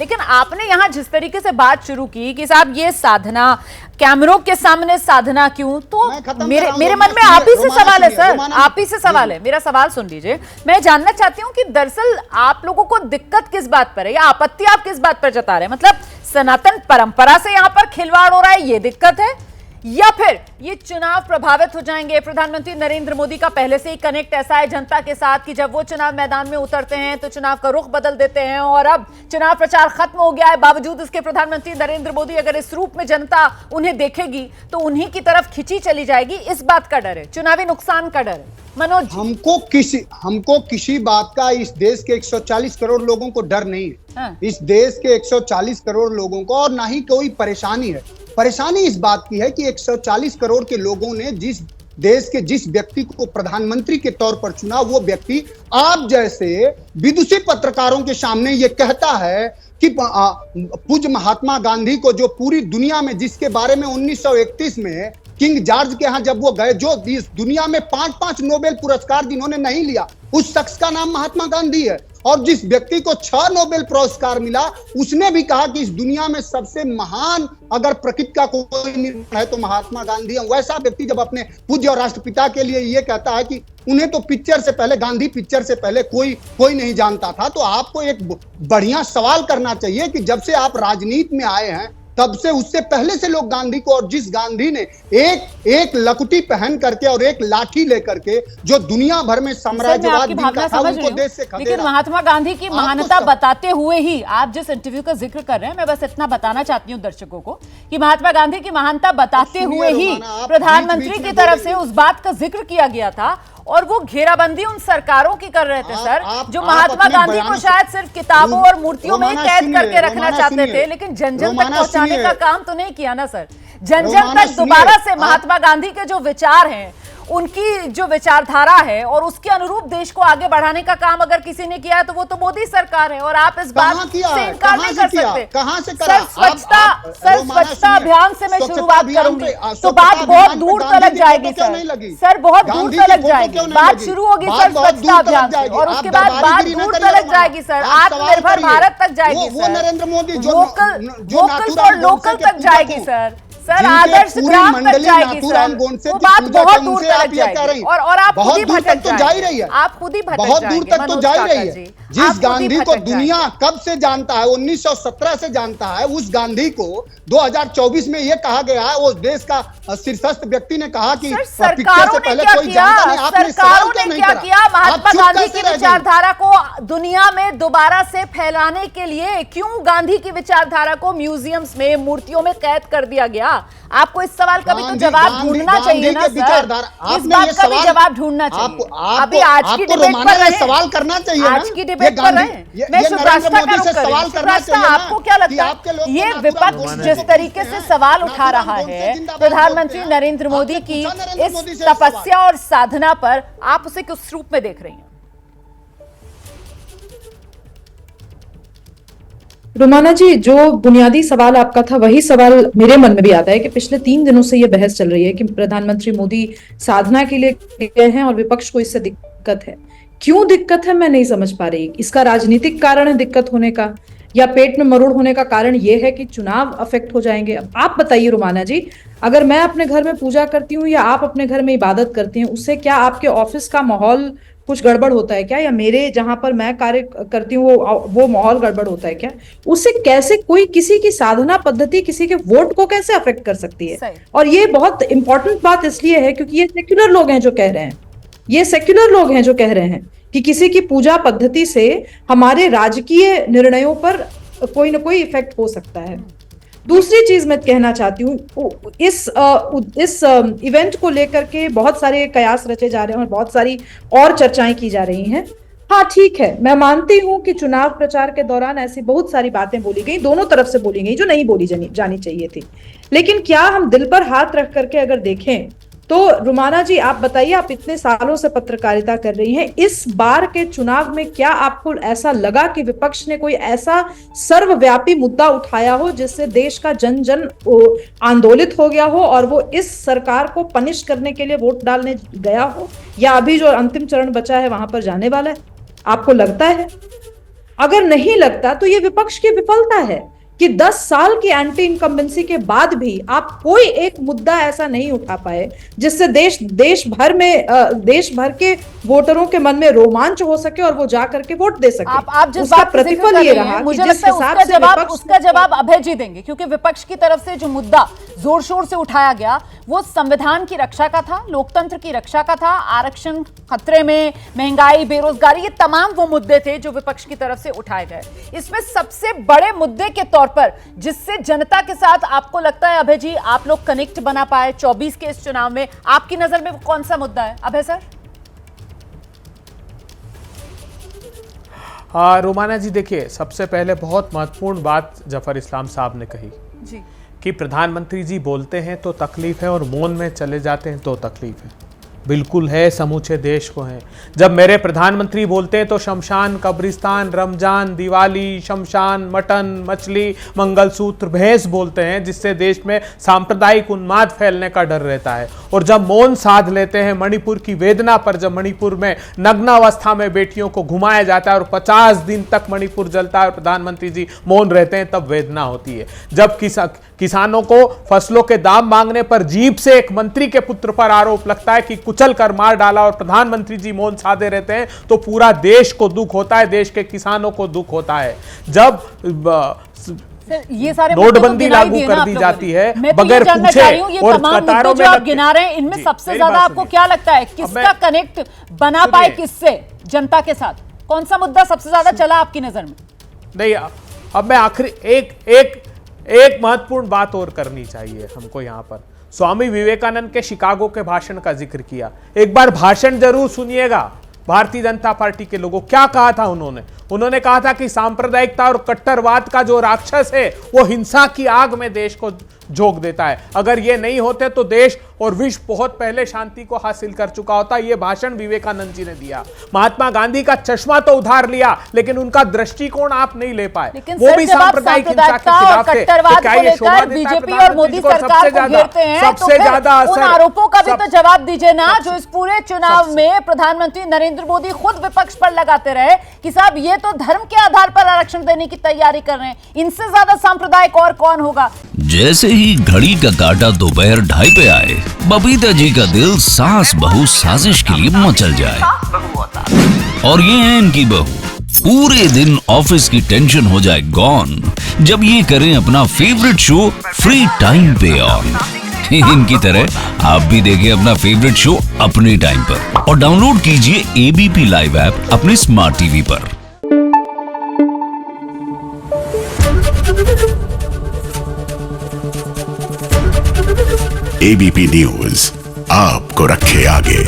लेकिन आपने यहां जिस तरीके से बात शुरू की कि साहब ये साधना कैमरों के सामने साधना क्यों, तो मेरे मन में आप ही से सवाल है सर, आप ही से सवाल है। मेरा सवाल सुन लीजिए। मैं जानना चाहती हूं कि दरअसल आप लोगों को दिक्कत किस बात पर है या आपत्ति आप किस बात पर जता रहे हैं? मतलब सनातन परंपरा से यहां पर खिलवाड़ हो रहा है, ये दिक्कत है, या फिर ये चुनाव प्रभावित हो जाएंगे? प्रधानमंत्री नरेंद्र मोदी का पहले से ही कनेक्ट ऐसा है जनता के साथ कि जब वो चुनाव मैदान में उतरते हैं तो चुनाव का रुख बदल देते हैं, और अब चुनाव प्रचार खत्म हो गया है, बावजूद इसके प्रधानमंत्री नरेंद्र मोदी अगर इस रूप में जनता उन्हें देखेगी तो उन्हीं की तरफ खिंची चली जाएगी। इस बात का डर है, चुनावी नुकसान का डर है। मनोज, हमको किसी बात का इस देश के 140 करोड़ लोगों को डर नहीं है। हाँ। इस देश के 140 करोड़ लोगों को और ना ही कोई परेशानी है। परेशानी इस बात की है कि 140 करोड़ के लोगों ने जिस देश के जिस व्यक्ति को प्रधानमंत्री के तौर पर चुना, वो व्यक्ति आप जैसे विदुषी पत्रकारों के सामने ये कहता है कि पूज्य महात्मा गांधी को, जो पूरी दुनिया में जिसके बारे में 1931 में किंग जॉर्ज के यहाँ जब वो गए, जो इस दुनिया में 5-5 नोबेल पुरस्कार जिन्होंने नहीं लिया, उस शख्स का नाम महात्मा गांधी है। और जिस व्यक्ति को 6 नोबेल पुरस्कार मिला, उसने भी कहा कि इस दुनिया में सबसे महान अगर प्रकृति का कोई निर्माण है तो महात्मा गांधी है। वैसा व्यक्ति जब अपने पूज्य और राष्ट्रपिता के लिए ये कहता है कि उन्हें तो पिक्चर से पहले, गांधी पिक्चर से पहले कोई नहीं जानता था, तो आपको एक बढ़िया सवाल करना चाहिए कि जब से आप राजनीति में आए हैं तब से, उससे पहले से लोग गांधी को, और जिस गांधी ने एक लकुटी पहन करके और एक लाठी लेकर के जो दुनिया भर में साम्राज्यवाद था उनको देश से खदेड़ा। लेकिन महात्मा गांधी की महानता बताते हुए ही आप जिस इंटरव्यू का जिक्र कर रहे हैं, मैं बस इतना बताना चाहती हूँ दर्शकों को कि महात्मा गांधी की महानता बताते हुए ही प्रधानमंत्री की तरफ से उस बात का जिक्र किया गया था, और वो घेराबंदी उन सरकारों की कर रहे थे सर, जो महात्मा गांधी को शायद सिर्फ किताबों और मूर्तियों में कैद करके रखना चाहते थे, लेकिन जन जन तक पहुंचाने का काम तो नहीं किया ना सर। जन जन तक दोबारा से महात्मा गांधी के जो विचार हैं, उनकी जो विचारधारा है और उसके अनुरूप देश को आगे बढ़ाने का काम अगर किसी ने किया है तो वो तो मोदी सरकार है, और आप इस बात से इनकार नहीं कर सकते। कहां से करा? सर स्वच्छता अभियान से मैं शुरुआत करूंगी तो बात बहुत दूर तक जाएगी सर, बहुत दूर तक जाएगी, बात शुरू होगी सर स्वच्छता अभियान से, और उसके बाद बात दूर तक जाएगी सर, आत्मनिर्भर भारत तक जाएगी sir, Narendra Modi vocal for local तक जाएगी सर, आदर्श ग्राम तक जाएगी सर, वो बात बहुत दूर तक जाएगी, और आप खुद ही भटक तो जा ही रही है, आप खुद ही भटक बहुत दूर तक तो जा ही रही है। जिस गांधी को दुनिया कब से जानता है, 1917 से जानता है, उस गांधी को 2024 में ये कहा गया है, वो देश का शीर्षस्थ व्यक्ति ने कहा कि सरकारों ने क्या किया? सरकारों ने क्या किया? महात्मा गांधी की विचारधारा को दुनिया में दोबारा से फैलाने के लिए क्यों गांधी की विचारधारा को म्यूजियम्स में, मूर्तियों में कैद कर दिया गया? आपको इस सवाल का भी तो जवाब ढूंढना चाहिए ना सर, इस बात का भी जवाब ढूंढना चाहिए। अभी आज की डिबेट पर सवाल करना चाहिए, आज की डिबेट पर रहे। मैं सुप्रास्ता का रुख करूं। सुप्रास्ता, आपको क्या लगता है ये विपक्ष जिस तरीके से सवाल उठा रहा है प्रधानमंत्री नरेंद्र मोदी की इस तपस्या और साधना पर, आप उसे किस रूप में देख रही हैं? रुमाना जी, जो बुनियादी सवाल आपका था वही सवाल मेरे मन में भी आता है कि पिछले 3 दिनों से ये बहस चल रही है कि प्रधानमंत्री मोदी साधना के लिए गए हैं और विपक्ष को इससे दिक्कत है। क्यों दिक्कत है मैं नहीं समझ पा रही। इसका राजनीतिक कारण है दिक्कत होने का, या पेट में मरोड़ होने का कारण ये है कि चुनाव अफेक्ट हो जाएंगे? आप बताइए रुमाना जी, अगर मैं अपने घर में पूजा करती हूँ या आप अपने घर में इबादत करती हैं, उससे क्या आपके ऑफिस का माहौल कुछ गड़बड़ होता है क्या? या मेरे जहां पर मैं कार्य करती हूँ वो माहौल गड़बड़ होता है क्या? उससे कैसे कोई किसी की साधना पद्धति किसी के वोट को कैसे अफेक्ट कर सकती है? और ये बहुत इंपॉर्टेंट बात इसलिए है क्योंकि ये सेक्युलर लोग हैं जो कह रहे हैं, ये सेक्युलर लोग हैं जो कह रहे हैं कि किसी की पूजा पद्धति से हमारे राजकीय निर्णयों पर कोई ना कोई इफेक्ट हो सकता है। दूसरी चीज मैं कहना चाहती हूँ, इस इवेंट को लेकर के बहुत सारे कयास रचे जा रहे हैं और बहुत सारी और चर्चाएं की जा रही हैं। हाँ ठीक है, मैं मानती हूँ कि चुनाव प्रचार के दौरान ऐसी बहुत सारी बातें बोली गई, दोनों तरफ से बोली गई जो नहीं बोली जानी चाहिए थी, लेकिन क्या हम दिल पर हाथ रख करके अगर देखें तो रुमाना जी आप बताइए, आप इतने सालों से पत्रकारिता कर रही हैं, इस बार के चुनाव में क्या आपको ऐसा लगा कि विपक्ष ने कोई ऐसा सर्वव्यापी मुद्दा उठाया हो जिससे देश का जन जन आंदोलित हो गया हो और वो इस सरकार को पनिश करने के लिए वोट डालने गया हो, या अभी जो अंतिम चरण बचा है वहां पर जाने वाला है? आपको लगता है? अगर नहीं लगता तो ये विपक्ष की विफलता है कि 10 साल की एंटी इनकम्बेंसी के बाद भी आप कोई एक मुद्दा ऐसा नहीं उठा पाए जिससे देश भर के वोटरों के मन में रोमांच हो सके और वो जा करके वोट दे सके। आप जिस उसका बात का जिक्र प्रतिफल कर ये रहे रहा हैं, कि मुझे जिस लगता है हिसाब उसका से जवाब विपक्ष उसका जवाब अभय जी देंगे, क्योंकि विपक्ष की तरफ से जो मुद्दा जोर शोर से उठाया गया वो संविधान की रक्षा का था, लोकतंत्र की रक्षा का था, आरक्षण खतरे में, महंगाई, बेरोजगारी, ये तमाम वो मुद्दे थे जो विपक्ष की तरफ से उठाए गए। इसमें सबसे बड़े मुद्दे के तौर पर जिससे जनता के साथ आपको लगता है अभय जी आप लोग कनेक्ट बना पाए 24 के इस चुनाव में, आपकी नजर में वो कौन सा मुद्दा है अभय सर? रोमाना जी देखिए, सबसे पहले बहुत महत्वपूर्ण बात जफर इस्लाम साहब ने कही जी कि प्रधानमंत्री जी बोलते हैं तो तकलीफ है और मौन में चले जाते हैं तो तकलीफ है। बिल्कुल है, समूचे देश को है। जब मेरे प्रधानमंत्री बोलते हैं तो शमशान, कब्रिस्तान, रमजान, दिवाली, शमशान, मटन, मछली, मंगलसूत्र, भैंस बोलते हैं, जिससे देश में सांप्रदायिक उन्माद फैलने का डर रहता है। और जब मौन साध लेते हैं मणिपुर की वेदना पर, जब मणिपुर में नग्नावस्था में बेटियों को घुमाया जाता है और 50 दिन तक मणिपुर जलता है और प्रधानमंत्री जी मौन रहते हैं, तब वेदना होती है। जब किसानों को फसलों के दाम मांगने पर जीप से एक मंत्री के पुत्र पर आरोप लगता है कि कुचल कर मार डाला और प्रधानमंत्री जी मौन साधे रहते हैं, तो पूरा देश को दुख होता है, देश के किसानों को दुख होता है। जब ये सारे नोटबंदी लागू कर दी जाती है बगैर पूछे और कतारों में आप गिना रहे हैं, इनमें सबसे ज्यादा आपको क्या लगता है किसका कनेक्ट बना पाए किससे, जनता के साथ? कौन सा मुद्दा सबसे ज्यादा चला आपकी नजर में? नहीं, अब मैं आखिरी एक महत्वपूर्ण बात और करनी चाहिए हमको। यहां पर स्वामी विवेकानंद के शिकागो के भाषण का जिक्र किया, एक बार भाषण जरूर सुनिएगा। भारतीय जनता पार्टी के लोगों क्या कहा था उन्होंने कहा था कि सांप्रदायिकता और कट्टरवाद का जो राक्षस है वो हिंसा की आग में देश को झोंक देता है। अगर ये नहीं होते तो देश और विश्व बहुत पहले शांति को हासिल कर चुका होता। ये भाषण विवेकानंद जी ने दिया। महात्मा गांधी का चश्मा तो उधार लिया, लेकिन उनका दृष्टिकोण आप नहीं ले पाए। वो भी सांप्रदायिक हिंसा के खिलाफ थे। तो क्या ये शोभा देता है बीजेपी और मोदी सरकार को घेरते हैं, सबसे ज्यादा उन आरोपों का भी तो जवाब दीजिए ना, जो इस पूरे चुनाव में प्रधानमंत्री नरेंद्र मोदी खुद विपक्ष पर लगाते रहे कि साहब ये तो धर्म के आधार पर आरक्षण देने की तैयारी कर रहे हैं, इनसे ज्यादा सांप्रदायिक और कौन होगा? जैसे ही घड़ी का काटा दोपहर 2:30 पे आए, बबीता जी का दिल सास बहू साजिश के लिए मचल जाए। और ये है इनकी बहू, पूरे दिन ऑफिस की टेंशन हो जाए गॉन जब ये करें अपना फेवरेट शो फ्री टाइम पे ऑन। इनकी तरह आप भी देखें अपना फेवरेट शो अपने टाइम पर और डाउनलोड कीजिए एबीपी लाइव ऐप अपने स्मार्ट टीवी पर। एबीपी न्यूज आपको रखे आगे।